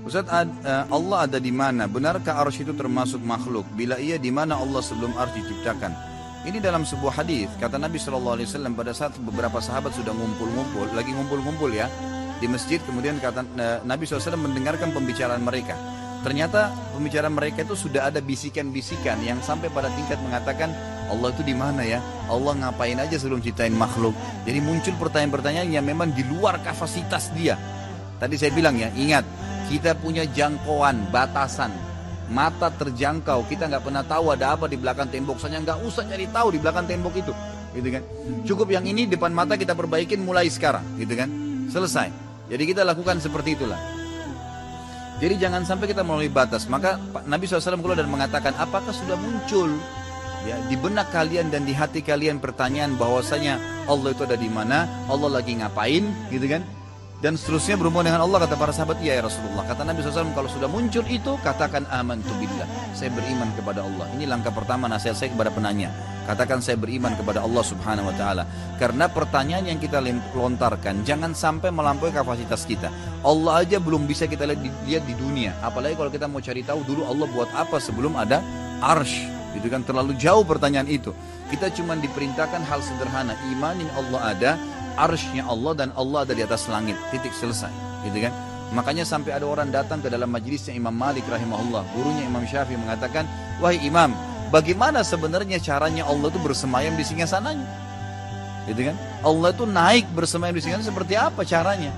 Ustaz, Allah ada di mana? Benarkah arsy itu termasuk makhluk? Bila iya, di mana Allah sebelum arsy diciptakan? Ini dalam sebuah hadis kata Nabi SAW pada saat beberapa sahabat sudah lagi ngumpul ya di masjid. Kemudian kata Nabi SAW mendengarkan pembicaraan mereka. Ternyata pembicaraan mereka itu sudah ada bisikan-bisikan yang sampai pada tingkat mengatakan Allah itu di mana ya? Allah ngapain aja sebelum ciptain makhluk? Jadi muncul pertanyaan-pertanyaan yang memang di luar kapasitas dia. Tadi saya bilang ya, ingat, kita punya jangkauan, batasan, mata terjangkau. Kita nggak pernah tahu ada apa di belakang tembok. Saya nggak usah nyari tahu di belakang tembok itu, gitu kan? Cukup yang ini depan mata kita perbaikin mulai sekarang, gitu kan? Selesai. Jadi kita lakukan seperti itulah. Jadi jangan sampai kita melalui batas. Maka Nabi SAW keluar dan mengatakan, apakah sudah muncul ya di benak kalian dan di hati kalian pertanyaan bahwasanya Allah itu ada di mana, Allah lagi ngapain, gitu kan? Dan seterusnya berhubungan dengan Allah. Kata para sahabat, iya ya Rasulullah. Kata Nabi SAW, kalau sudah muncul itu, katakan amantu billah, saya beriman kepada Allah. Ini langkah pertama nasihat saya kepada penanya. Katakan saya beriman kepada Allah subhanahu wa ta'ala. Karena pertanyaan yang kita lontarkan jangan sampai melampaui kapasitas kita. Allah aja belum bisa kita lihat di dunia, apalagi kalau kita mau cari tahu dulu Allah buat apa sebelum ada arsy. Itu kan terlalu jauh pertanyaan itu. Kita cuma diperintahkan hal sederhana, imanin Allah ada, arsy-nya Allah, dan Allah ada di atas langit. Titik, selesai, gitu kan? Makanya sampai ada orang datang ke dalam majelisnya Imam Malik rahimahullah, gurunya Imam Syafi'i, mengatakan, wahai Imam, bagaimana sebenarnya caranya Allah itu bersemayam di singgasananya? Gitu kan? Allah itu naik bersemayam di singgasana, seperti apa caranya?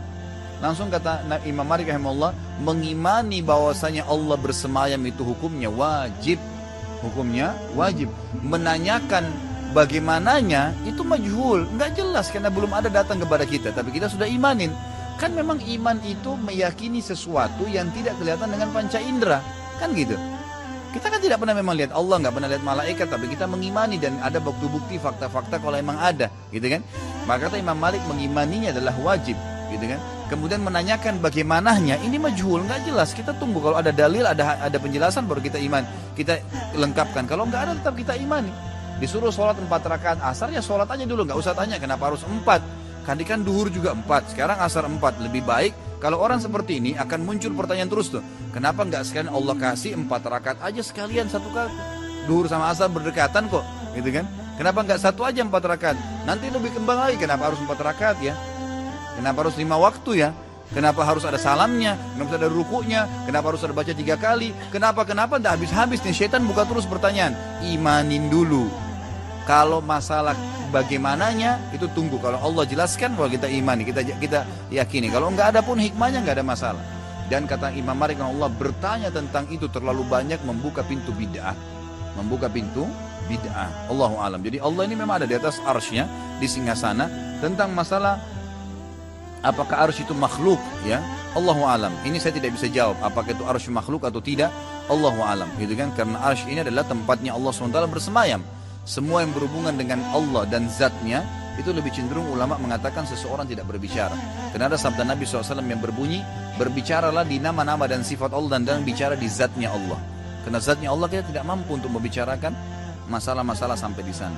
Langsung kata Imam Malik rahimahullah, mengimani bahwasanya Allah bersemayam itu hukumnya wajib. Hukumnya wajib. Menanyakan bagaimananya itu majhul, nggak jelas karena belum ada datang kepada kita, tapi kita sudah imanin. Kan memang iman itu meyakini sesuatu yang tidak kelihatan dengan panca indera, kan gitu. Kita kan tidak pernah memang lihat Allah, nggak pernah lihat malaikat, tapi kita mengimani dan ada bukti-bukti, fakta-fakta kalau emang ada, gitu kan. Maka kata Imam Malik, mengimaninya adalah wajib, gitu kan. Kemudian menanyakan bagaimananya, ini majhul, nggak jelas. Kita tunggu kalau ada dalil, ada penjelasan baru kita iman, kita lengkapkan. Kalau nggak ada tetap kita imani. Disuruh sholat 4 rakaat asar, ya sholat aja dulu, nggak usah tanya kenapa harus 4. Kan duhur juga 4, sekarang asar 4. Lebih baik kalau orang seperti ini akan muncul pertanyaan terus tuh. Kenapa nggak sekalian Allah kasih 4 rakaat aja sekalian satu kali? Duhur sama asar berdekatan kok, gitu kan? Kenapa nggak satu aja 4 rakaat? Nanti lebih kembang lagi, kenapa harus 4 rakaat ya? Kenapa harus 5 waktu ya? Kenapa harus ada salamnya? Kenapa harus ada rukunya? Kenapa harus ada baca 3 kali? Kenapa? Tidak habis-habis nih, syaitan buka terus pertanyaan. Imanin dulu. Kalau masalah bagaimananya itu tunggu. Kalau Allah jelaskan bahwa kita imani, kita yakini. Kalau nggak ada pun hikmahnya, nggak ada masalah. Dan kata Imam Malik, Allah bertanya tentang itu terlalu banyak membuka pintu bid'ah. Membuka pintu bid'ah. Allahu alam. Jadi Allah ini memang ada di atas arsy-nya, di singgasana. Tentang masalah apakah arsy itu makhluk, ya? Allahu alam. Ini saya tidak bisa jawab apakah itu arsy makhluk atau tidak. Allahu alam, gitu kan? Karena arsy ini adalah tempatnya Allah SWT bersemayam. Semua yang berhubungan dengan Allah dan zatnya itu lebih cenderung ulama mengatakan seseorang tidak berbicara. Karena ada sabda Nabi SAW yang berbunyi, berbicaralah di nama-nama dan sifat Allah dan bicara di zatnya Allah. Karena zatnya Allah kita tidak mampu untuk membicarakan masalah-masalah sampai di sana.